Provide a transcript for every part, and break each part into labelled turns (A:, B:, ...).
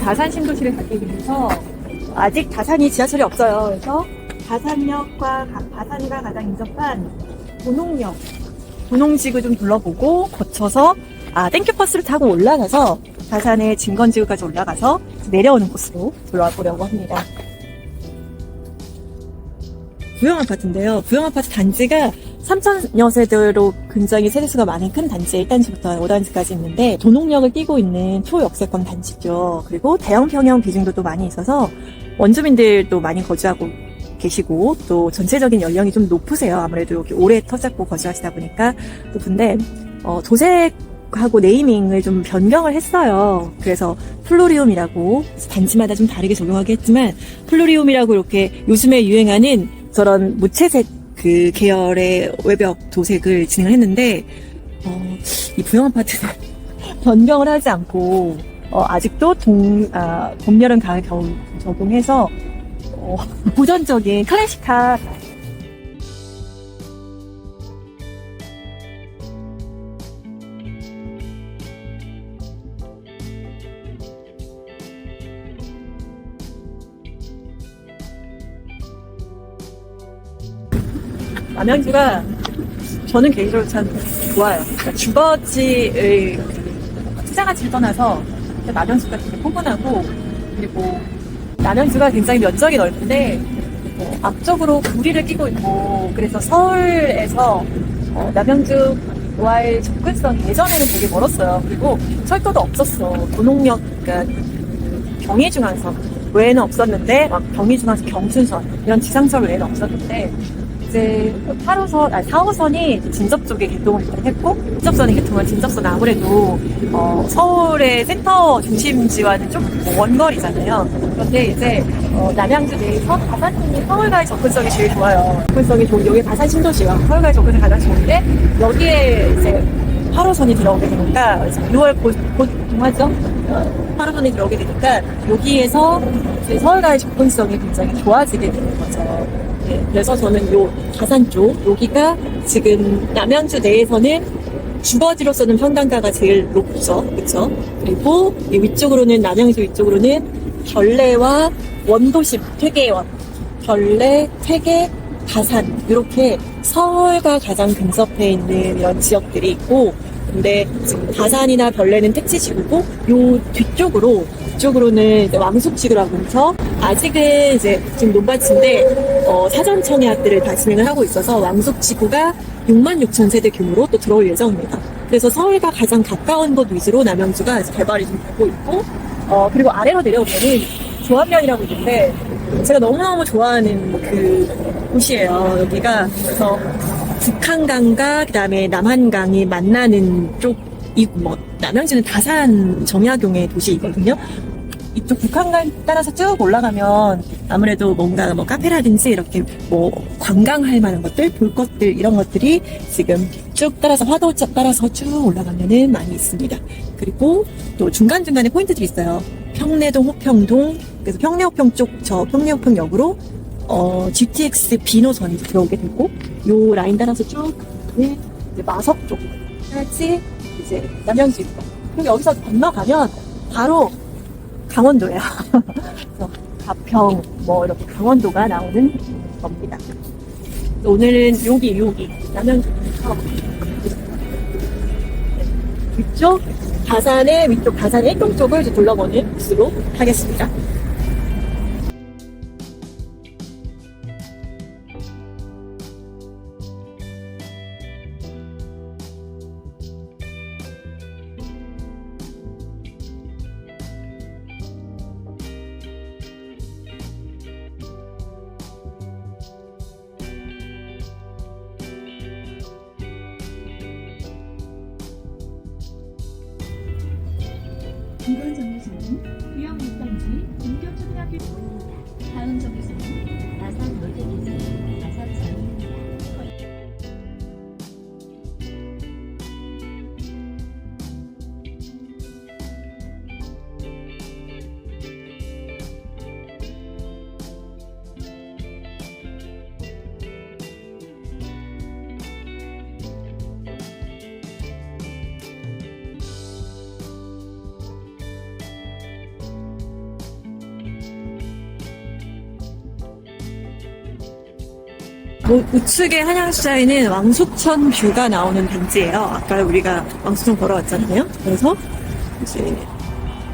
A: 다산 신도시를 가기 위해서 아직 다산이 지하철이 없어요. 그래서 다산역과 다산이랑 가장 인접한 도농역, 도농지구 좀 둘러보고 거쳐서 땡큐버스를 타고 올라가서 다산의 진건지구까지 올라가서 내려오는 곳으로 돌아보려고 합니다. 부영아파트인데요. 부영아파트 단지가 3,000여 세대로 굉장히 세대수가 많은 큰 단지 1단지부터 5단지까지 있는데 도농역을 끼고 있는 초역세권 단지죠. 그리고 대형 평형 비중도 또 많이 있어서 원주민들도 많이 거주하고 계시고 또 전체적인 연령이 좀 높으세요. 아무래도 여기 오래 터잡고 거주하시다 보니까 근데 도색하고 네이밍을 좀 변경을 했어요. 그래서 플로리움이라고 단지마다 좀 다르게 적용하긴 했지만 플로리움이라고 이렇게 요즘에 유행하는 저런 무채색 그 계열의 외벽 도색을 진행을 했는데 이 부영 아파트는 변경을 하지 않고 아직도 봄, 여름, 가을, 겨울 적용해서 고전적인 클래식한 남양주가 저는 개인적으로 참 좋아요. 그러니까 주거지의 투자가치를 떠나서 남양주가 되게 포근하고 그리고 남양주가 굉장히 면적이 넓은데 앞쪽으로 구리를 끼고 있고 그래서 서울에서 남양주와의 접근성이 예전에는 되게 멀었어요. 그리고 철도도 없었어. 도농역, 그러니까 경의중앙선 외에는 없었는데 경의중앙선, 경춘선 이런 지상철 외에는 없었는데 이제 4호선이 진접 쪽에 개통을 했고 진접선이 개통한 진접선 아무래도 서울의 센터 중심지와는 좀 원거리잖아요. 그런데 이제 남양주 내에서 다산이 서울과의 접근성이 제일 좋아요. 접근성이 좋은 여기 다산 신도시와 서울과의 접근성이 가장 좋은데 여기에 이제 8호선이 들어오게 되니까 6월 곧 동하죠. 8호선이 들어오게 되니까 여기에서 이제 서울과의 접근성이 굉장히 좋아지게 되는 거죠. 네, 그래서 저는 요 다산 쪽 여기가 지금 남양주 내에서는 주거지로서는 평당가가 제일 높죠, 그렇죠? 그리고 이 위쪽으로는 남양주 위쪽으로는 별내와 원도심, 퇴계원, 별내, 퇴계, 다산 이렇게 서울과 가장 근접해 있는 이런 지역들이 있고, 근데 지금 다산이나 별내는 택지지구고 요 뒤쪽으로는 이제 왕숙지구라고 해서 아직은 이제 지금 논밭인데 사전 청약들을 다 진행을 하고 있어서 왕숙지구가 66,000세대 규모로 또 들어올 예정입니다. 그래서 서울과 가장 가까운 곳 위주로 남양주가 이제 개발이 좀 되고 있고 그리고 아래로 내려오면은 조합면이라고 있는데 제가 너무너무 좋아하는 그 곳이에요. 여기가 그래서 북한강과 그다음에 남한강이 만나는 쪽이 남양주는 다산 정약용의 도시이거든요. 이쪽 북한강 따라서 쭉 올라가면 아무래도 뭔가 카페라든지 이렇게 관광할 만한 것들, 볼 것들 이런 것들이 지금 쭉 따라서 화도 따라서 쭉 올라가면은 많이 있습니다. 그리고 또 중간중간에 포인트들이 있어요. 평내동, 호평동, 그래서 평내호평 쪽 저 평내호평역으로 GTX B 노선이 들어오게 되고 요 라인 따라서 쭉 이제 마석 쪽까지 이제 남양주 있고 그리고 여기서 건너가면 바로 강원도예요. 그래서 가평 이렇게 강원도가 나오는 겁니다. 오늘은 여기 남양주에서 위쪽 다산의 위쪽 다산 1동 쪽을 이제 둘러보는 코스로 하겠습니다.
B: 이번 정류소는 부영 6단지 인격초등학교 입니다. 다음 정류소는 나산 롯데기지 나산점입니다.
A: 우측의 한양수자에는 왕숙천 뷰가 나오는 단지예요. 아까 우리가 왕숙천 걸어왔잖아요. 그래서 이제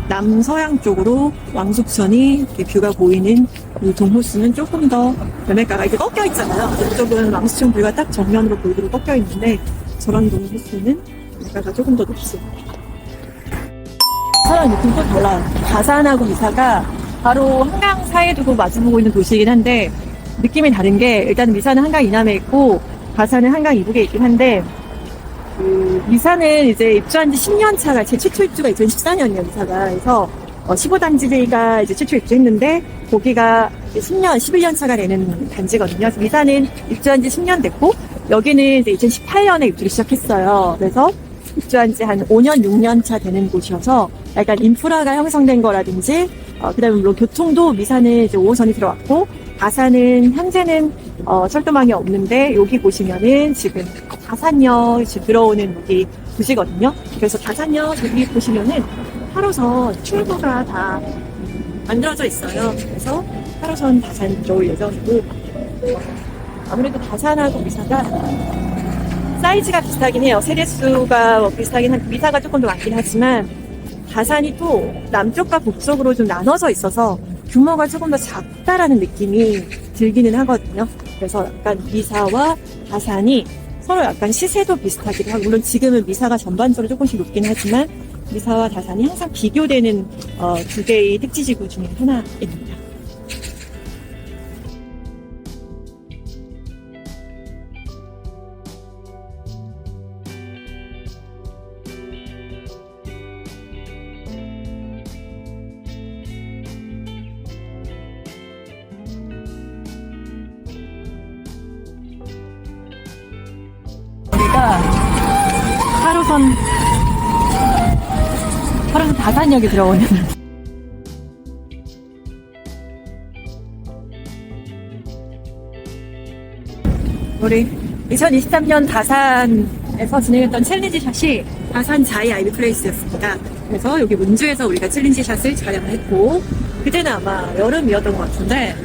A: 남서양 쪽으로 왕숙천이 이렇게 뷰가 보이는 이 동호수는 조금 더 매매가가 이렇게 꺾여 있잖아요. 이쪽은 왕숙천 뷰가 딱 정면으로 보이도록 꺾여 있는데 저런 동호수는 매매가가 조금 더 높습니다. 사람 느낌 또 달라요. 다산하고 미사가 바로 한강 사이에 두고 마주보고 있는 도시이긴 한데 느낌이 다른 게 일단 미사는 한강 이남에 있고 다산은 한강 이북에 있긴 한데 미사는 이제 입주한 지 10년 차가 제 최초 입주가 2014년이에요. 미사가. 그래서 15단지가 이제 최초 입주했는데 거기가 10년, 11년 차가 되는 단지거든요. 그래서 미사는 입주한 지 10년 됐고 여기는 이제 2018년에 입주를 시작했어요. 그래서 입주한 지 한 5년, 6년 차 되는 곳이어서 약간 인프라가 형성된 거라든지 그다음에 물론 교통도 미사는 이제 5호선이 들어왔고 다산은 현재는 철도망이 없는데 여기 보시면은 지금 다산역 지금 들어오는 여기 도시거든요. 그래서 다산역 여기 보시면은 8호선 출구가 다 만들어져 있어요. 그래서 8호선 다산 들어올 예정이고 아무래도 다산하고 미사가 사이즈가 비슷하긴 해요. 세대수가 비슷하긴 한 미사가 조금 더 많긴 하지만 다산이 또 남쪽과 북쪽으로 좀 나눠져 있어서 규모가 조금 더 작다라는 느낌이 들기는 하거든요. 그래서 약간 미사와 다산이 서로 약간 시세도 비슷하기도 하고 물론 지금은 미사가 전반적으로 조금씩 높긴 하지만 미사와 다산이 항상 비교되는 두 개의 택지지구 중에 하나입니다. 우리가 8호선 다산역에 들어오는 우리 2023년 다산에서 진행했던 챌린지 샷이 다산 자이 아이비 플레이스였습니다. 그래서 여기 문주에서 우리가 챌린지 샷을 촬영을 했고 그때는 아마 여름이었던 것 같은데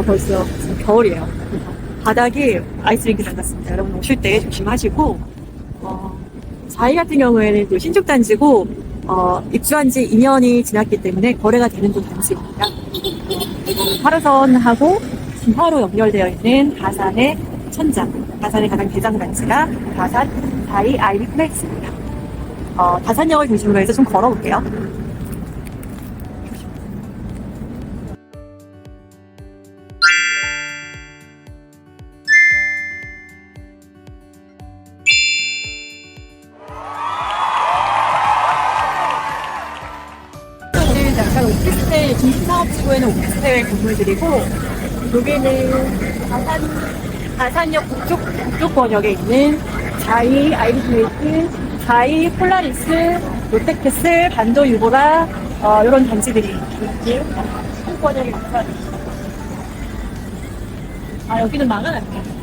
A: 벌써 지금 겨울이에요. 바닥이 아이스링크장 같습니다. 여러분 오실 때 조심하시고 자이 같은 경우에는 또 신축 단지고 입주한 지 2년이 지났기 때문에 거래가 되는 좀 단지입니다. 8호선하고 진화로 연결되어 있는 다산의 천장, 다산의 가장 대장 단지가 다산 자이 아이비 플레이스입니다. 다산역을 중심으로 해서 좀 걸어볼게요. 약간 오피스텔, 중심사업지구에는 오피스텔 건물들이고 여기는 다산역 북쪽 권역에 있는 자이 아이비 플레이스, 자이 폴라리스, 롯데캐슬, 반도 유보라 이런 단지들이 이렇게 북쪽 권역에 있어요. 여기는 망하네요.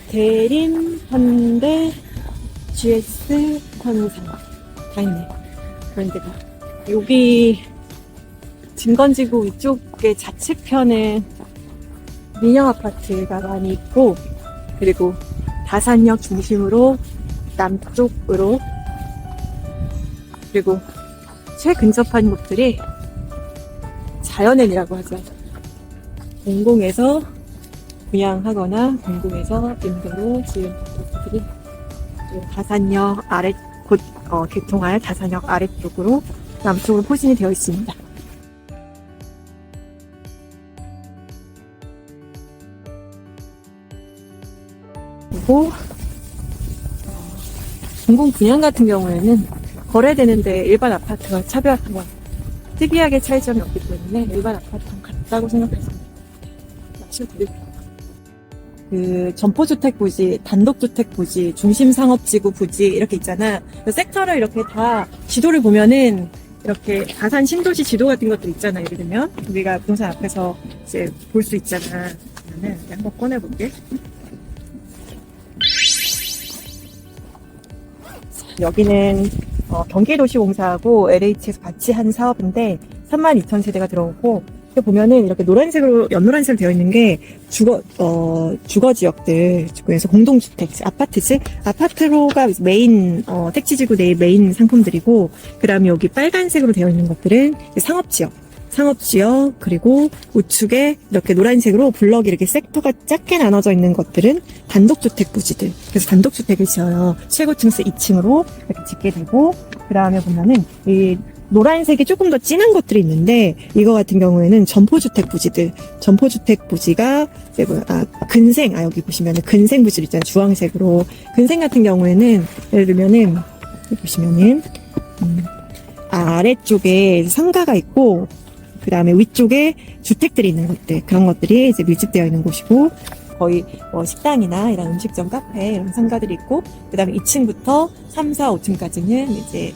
A: 대림, 현대, GS, 현상 다 있네. 그런 데가 여기 진건지구 위쪽의 좌측편에 민영 아파트가 많이 있고 그리고 다산역 중심으로 남쪽으로 그리고 최근접한 곳들이 자연엔이라고 하죠. 공공에서 분양하거나 공공에서 임대로 지은 곳들이 다산역 아래 곧 개통할 다산역 아래쪽으로 남쪽으로 포진이 되어 있습니다. 그리고 공공 분양 같은 경우에는 거래되는데 일반 아파트와 차별화가 특이하게 차이점이 없기 때문에 일반 아파트랑 같다고 생각했습니다. 말씀드릴게요. 그 점포주택 부지, 단독주택 부지, 중심상업지구 부지 이렇게 있잖아. 그 섹터를 이렇게 다 지도를 보면은 이렇게 다산 신도시 지도 같은 것들 있잖아. 예를 들면 우리가 부동산 앞에서 이제 볼 수 있잖아. 그러면은 이렇게 한번 꺼내볼게. 여기는 경기도시공사하고 LH에서 같이 한 사업인데 32,000세대가 들어오고 이렇게 보면은 이렇게 노란색으로 연노란색으로 되어 있는 게 주거 지역들 그래서 공동주택 아파트지 아파트로가 메인 택지지구 내의 메인 상품들이고 그다음에 여기 빨간색으로 되어 있는 것들은 상업지역 그리고 우측에 이렇게 노란색으로 블럭이 이렇게 섹터가 작게 나눠져 있는 것들은 단독주택 부지들. 그래서 단독주택을 지어요. 최고층수 2층으로 이렇게 짓게 되고 그 다음에 보면은 이 노란색이 조금 더 진한 것들이 있는데 이거 같은 경우에는 점포주택 부지들. 점포주택 부지가 근생 여기 보시면은 근생 부지들 있잖아요. 주황색으로 근생 같은 경우에는 예를 들면은 여기 보시면은 아래쪽에 상가가 있고 그 다음에 위쪽에 주택들이 있는 것들, 그런 것들이 이제 밀집되어 있는 곳이고, 거의 식당이나 이런 음식점, 카페, 이런 상가들이 있고, 그 다음에 2층부터 3, 4, 5층까지는 이제,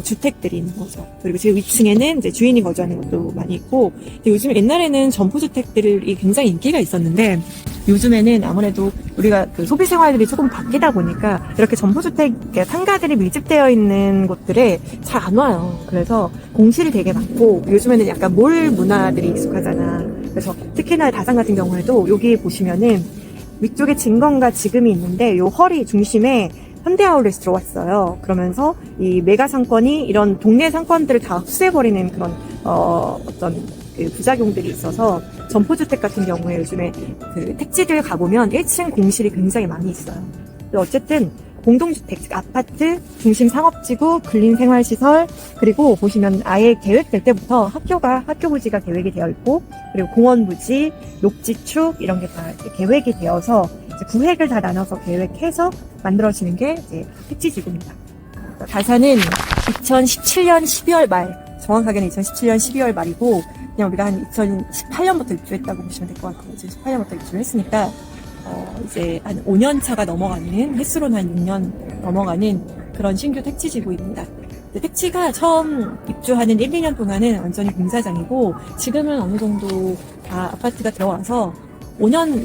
A: 주택들이 있는 거죠. 그리고 제 위층에는 이제 주인이 거주하는 것도 많이 있고, 요즘 옛날에는 점포주택들이 굉장히 인기가 있었는데, 요즘에는 아무래도 우리가 그 소비 생활들이 조금 바뀌다 보니까 이렇게 점포주택 상가들이 밀집되어 있는 곳들에 잘 안 와요. 그래서 공실이 되게 많고 요즘에는 약간 몰 문화들이 익숙하잖아. 그래서 특히나 다산 같은 경우에도 여기 보시면은 위쪽에 진건과 지금이 있는데 요 허리 중심에 현대아울렛이 들어왔어요. 그러면서 이 메가 상권이 이런 동네 상권들을 다 흡수해버리는 그런 어떤 그 부작용들이 있어서 점포주택 같은 경우에 요즘에 그 택지들 가보면 1층 공실이 굉장히 많이 있어요. 어쨌든 공동주택, 즉 아파트, 중심 상업지구, 근린생활시설, 그리고 보시면 아예 계획될 때부터 학교 부지가 계획이 되어 있고, 그리고 공원 부지, 녹지축 이런 게 다 계획이 되어서 이제 구획을 다 나눠서 계획해서 만들어지는 게 이제 택지지구입니다. 다산은 2017년 12월 말, 정확하게는 2017년 12월 말이고, 그냥 우리가 한 2018년부터 입주했다고 보시면 될 것 같아요. 2018년부터 입주를 했으니까, 이제 한 5년 차가 넘어가는, 횟수로는 한 6년 넘어가는 그런 신규 택지지구입니다. 택지가 처음 입주하는 1, 2년 동안은 완전히 공사장이고, 지금은 어느 정도 다 아파트가 들어와서,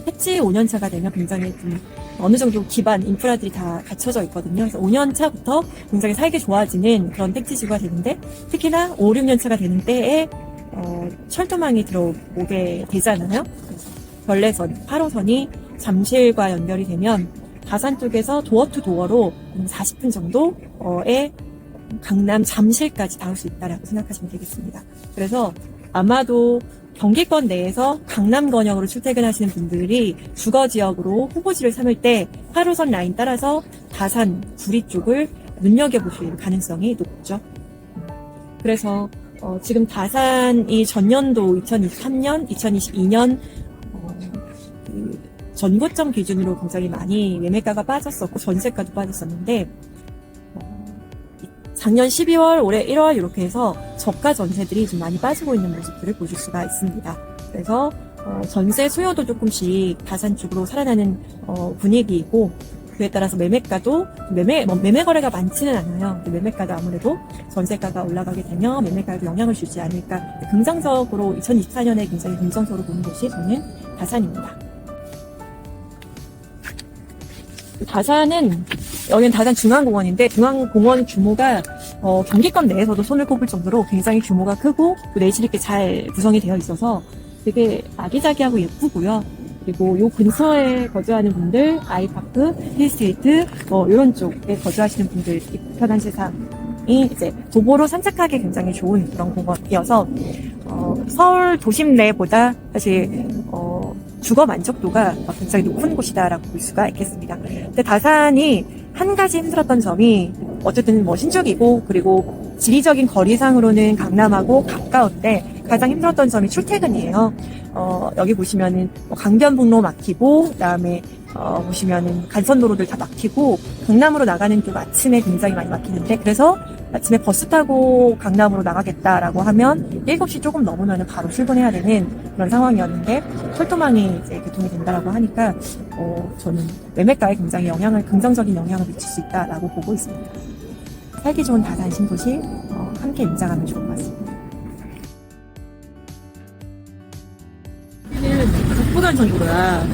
A: 택지 5년 차가 되면 굉장히 좀 어느 정도 기반, 인프라들이 다 갖춰져 있거든요. 그래서 5년 차부터 굉장히 살기 좋아지는 그런 택지지구가 되는데, 특히나 5, 6년 차가 되는 때에, 철도망이 들어오게 되잖아요. 별내선, 8호선이 잠실과 연결이 되면 다산 쪽에서 도어 투 도어로 40분 정도의 강남 잠실까지 닿을 수 있다라고 생각하시면 되겠습니다. 그래서 아마도 경기권 내에서 강남 권역으로 출퇴근하시는 분들이 주거지역으로 후보지를 삼을 때 8호선 라인 따라서 다산, 구리 쪽을 눈여겨보실 가능성이 높죠. 그래서 지금 다산이 전년도 2023년, 2022년 그 전고점 기준으로 굉장히 많이 매매가가 빠졌었고 전세가도 빠졌었는데 작년 12월, 올해 1월 이렇게 해서 저가 전세들이 좀 많이 빠지고 있는 모습들을 보실 수가 있습니다. 그래서 전세 수요도 조금씩 다산 쪽으로 살아나는 분위기이고 그에 따라서 매매가도 매매 거래가 많지는 않아요. 매매가도 아무래도 전세가가 올라가게 되면 매매가에도 영향을 주지 않을까. 긍정적으로 2024년에 굉장히 긍정적으로 보는 곳이 저는 다산입니다. 다산은 여기는 다산 중앙공원인데 중앙공원 규모가 경기권 내에서도 손을 꼽을 정도로 굉장히 규모가 크고 또 내실 있게 잘 구성이 되어 있어서 되게 아기자기하고 예쁘고요. 그리고 요 근처에 거주하는 분들, 아이파크, 힐스테이트, 이런 쪽에 거주하시는 분들, 편한 세상이 이제 도보로 산책하기 굉장히 좋은 그런 공원이어서, 서울 도심 내보다 사실, 주거 만족도가 굉장히 높은 곳이다라고 볼 수가 있겠습니다. 근데 다산이 한 가지 힘들었던 점이 어쨌든 신축이고 그리고 지리적인 거리상으로는 강남하고 가까운데 가장 힘들었던 점이 출퇴근이에요. 여기 보시면은 강변북로 막히고, 그다음에 보시면은 간선도로들 다 막히고, 강남으로 나가는 쪽 아침에 굉장히 많이 막히는데, 그래서 아침에 버스 타고 강남으로 나가겠다라고 하면 7시 조금 넘으면 바로 출근해야 되는 그런 상황이었는데, 철도망이 이제 개통이 된다라고 하니까 저는 매매가에 굉장히 긍정적인 영향을 미칠 수 있다라고 보고 있습니다. 살기 좋은 다산 신도시 함께 임장하면 좋을 것 같습니다. 여기는 북부간선도로야.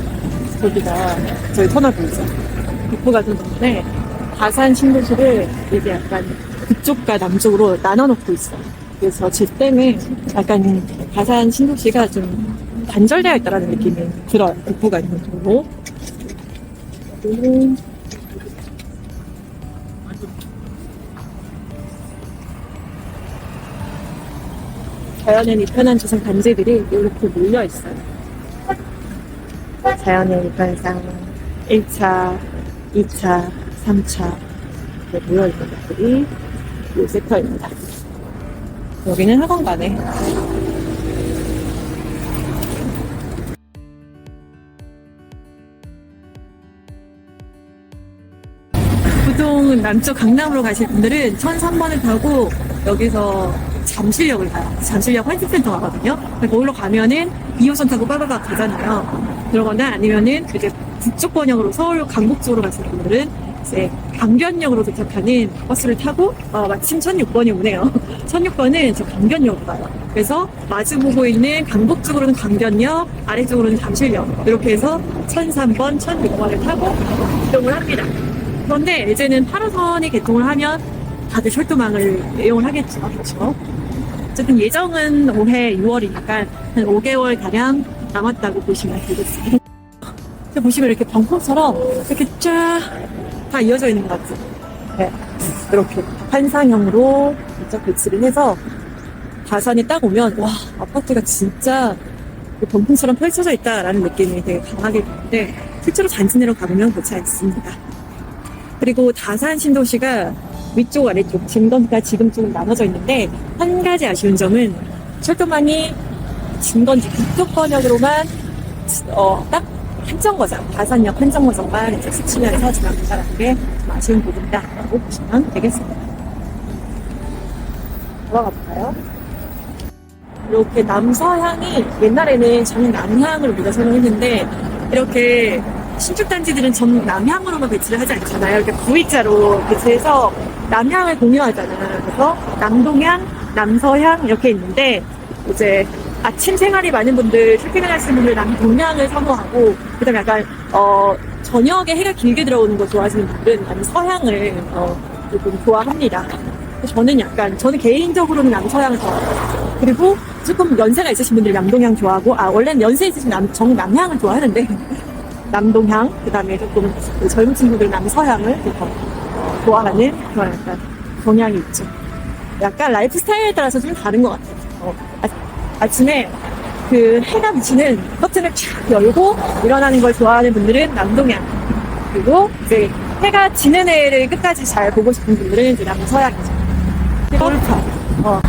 A: 저기가 저희 터널 보이죠? 북부간선도로인데 다산 신도시를 이게 약간 북쪽과 남쪽으로 나눠놓고 있어요. 그래서 제 때문에 약간 다산 신도시가 좀 단절되어 있다는 느낌이 들어요. 북부간선도로. 자연의 이편한 조성 단지들이 이렇게 몰려있어요. 자연의 이편상 1차, 2차, 3차 이렇게 모여있는 것들이 이 섹터입니다. 여기는 학원가네. 보통 남쪽 강남으로 가실 분들은 1003번을 타고 여기서 잠실역을 가요. 잠실역 환승센터 가거든요. 거기로 가면은 2호선 타고 빠바박 가잖아요. 그러거나 아니면은 이제 북쪽 번역으로 서울 강북 쪽으로 가시는 분들은 이제 강변역으로 도착하는 버스를 타고 마침 1006번이 오네요. 1006번은 저 강변역으로 가요. 그래서 마주보고 있는 강북 쪽으로는 강변역, 아래쪽으로는 잠실역 이렇게 해서 1003번, 1006번을 타고 이동을 합니다. 그런데 이제는 8호선이 개통을 하면 다들 철도망을 이용을 하겠죠. 그렇죠? 어쨌든 예정은 올해 6월이니까 한 5개월 가량 남았다고 보시면 되겠습니다. 보시면 이렇게 벙커처럼 이렇게 쫙 다 이어져 있는 것 같죠? 네. 이렇게 환상형으로 직접 배치를 해서 다산에 딱 오면 와, 아파트가 진짜 병풍처럼 펼쳐져 있다라는 느낌이 되게 강하게 드는데 실제로 단지 내로 가보면 그렇지 않습니다. 그리고 다산 신도시가 위쪽 아래쪽 진건과 지금쪽으로 나눠져 있는데 한 가지 아쉬운 점은 철도망이 진건지 북쪽 번역으로만 딱 한정거장, 다산역 한정거장만 이제 스치면서 지나간다는 게 좀 아쉬운 부분이다라고 보시면 되겠습니다. 들어가 볼까요? 이렇게 남서향이 옛날에는 정남향으로 우리가 선호했는데 이렇게 신축단지들은 정남향으로만 배치를 하지 않잖아요. 이렇게 V자로 배치해서 남향을 공유하잖아요. 그래서 남동향, 남서향 이렇게 있는데 이제 아침 생활이 많은 분들, 출퇴근하시는 분들 남동향을 선호하고 그다음에 약간 저녁에 해가 길게 들어오는 거 좋아하시는 분들은 남서향을 조금 좋아합니다. 저는 개인적으로는 남서향을 좋아해요. 그리고 조금 연세가 있으신 분들이 남동향 좋아하고 원래는 연세 있으신 정남향을 좋아하는데 남동향, 그 다음에 조금 젊은 친구들 남서향을 좋아하는 그런 약간 경향이 있죠. 약간 라이프 스타일에 따라서 좀 다른 것 같아요. 아침에 그 해가 비치는 커튼을 쫙 열고 일어나는 걸 좋아하는 분들은 남동향. 그리고 이제 해가 지는 애를 끝까지 잘 보고 싶은 분들은 이제 남서향이죠. 서울파.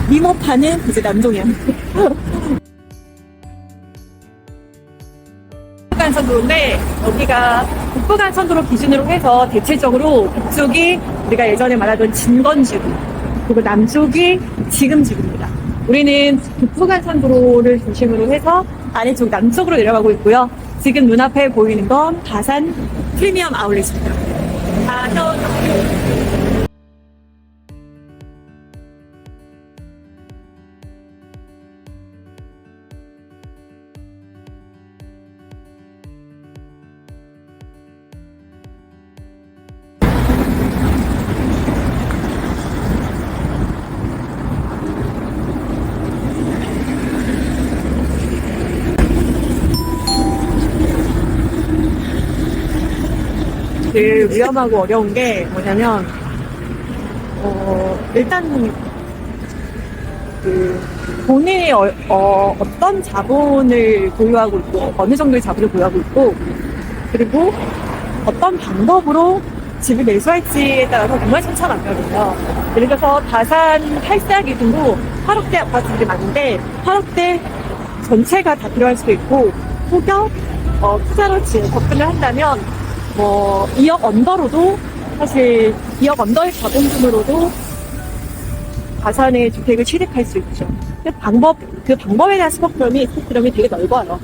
A: 미모파는 이제 남동향. 북부간선도로인데 여기가 북부간선도로 기준으로 해서 대체적으로 북쪽이 우리가 예전에 말하던 진건지구 그리고 남쪽이 지금지구입니다. 우리는 북부간선도로를 중심으로 해서 아래쪽 남쪽으로 내려가고 있고요. 지금 눈앞에 보이는 건 다산 프리미엄 아울렛입니다. 제일 위험하고 어려운 게 뭐냐면 일단 그 본인이 어떤 자본을 보유하고 있고 어느 정도의 자본을 보유하고 있고 그리고 어떤 방법으로 집을 매수할지에 따라서 정말 천차만별이에요. 예를 들어서 다산 8사 기준으로 8억대 아파트들이 많은데 8억대 전체가 다 필요할 수도 있고 혹여 투자로 접근을 한다면 뭐 2억 언더로도 사실 2억 언더의 자본금으로도 가산의 주택을 취득할 수 있죠. 그 방법에 대한 스펙트럼이 되게 넓어요.